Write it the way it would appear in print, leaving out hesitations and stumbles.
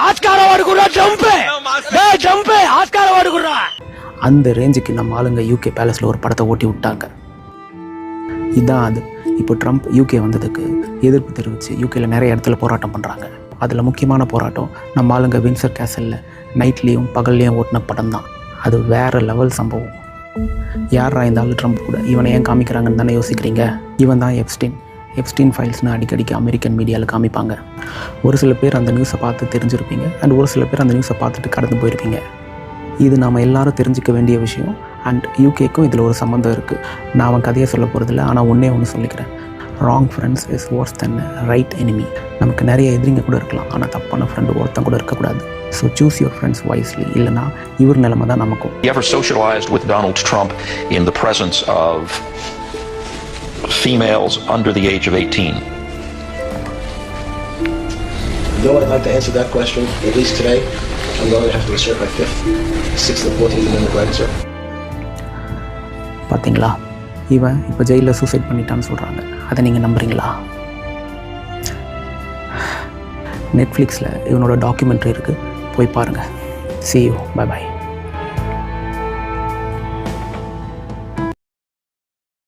Oscar award குடுறா jump Oscar award குடுறா. அந்த ரேஞ்சுக்கு நம்ம ஆளுங்க யூகே பேலஸில் ஒரு படத்தை ஓட்டி விட்டாங்க. இதுதான் அது. இப்போ ட்ரம்ப் யூகே வந்ததுக்கு எதிர்ப்பு தெரிவித்து யூகேயில் நிறைய இடத்துல போராட்டம் பண்ணுறாங்க. அதில் முக்கியமான போராட்டம் நம்ம ஆளுங்க வின்சர் கேசலில் நைட்லேயும் பகல்லையும் ஓட்டின படம் தான். அது வேறு லெவல் சம்பவம். யாரா இருந்தாலும் ட்ரம்ப் கூட இவனை ஏன் காமிக்கிறாங்கன்னு தானே யோசிக்கிறீங்க. இவன் தான் எப்ஸ்டீன் ஃபைல்ஸ்னு அடிக்கடிக்கு அமெரிக்கன் மீடியாவில் காமிப்பாங்க. ஒரு சில பேர் அந்த நியூஸை பார்த்து தெரிஞ்சிருப்பீங்க, அண்ட் ஒரு சில பேர் அந்த நியூஸை பார்த்துட்டு கடந்து போயிருப்பீங்க. இது நாம் எல்லாரும் தெரிஞ்சிக்க வேண்டிய விஷயம். அண்ட் யூகேக்கும் இதில் ஒரு சம்மந்தம் இருக்குது. நான் அவன் கதையை சொல்ல போகிறதில்ல, ஆனால் ஒன்று சொல்லிக்கிறேன். Wrong friends is worse than right enemy. நமக்கு நிறைய எதிரிங்க கூட இருக்கலாம், ஆனால் தப்பான ஃப்ரெண்டு ஒருத்தன் கூட இருக்கக்கூடாது. So choose your friends wisely, இல்லைனா இவர் நிலைமை தான் நமக்கும். You ever socialized with Donald Trump in the presence of females under the age of 18? No, I'd like to answer that question. At least today, I'm going to have to assert my 5th, 6th, and 14th Amendment right, sir. பார்த்தீங்களா, இவன் இப்போ ஜெயிலில் suicide பண்ணிட்டான்னு சொல்கிறாங்க. அதை நீங்கள் நம்புறீங்களா? நெட்ஃப்ளிக்ஸில் இவனோட டாக்குமெண்ட்ரி இருக்குது, போய் பாருங்கள். See you. Bye bye.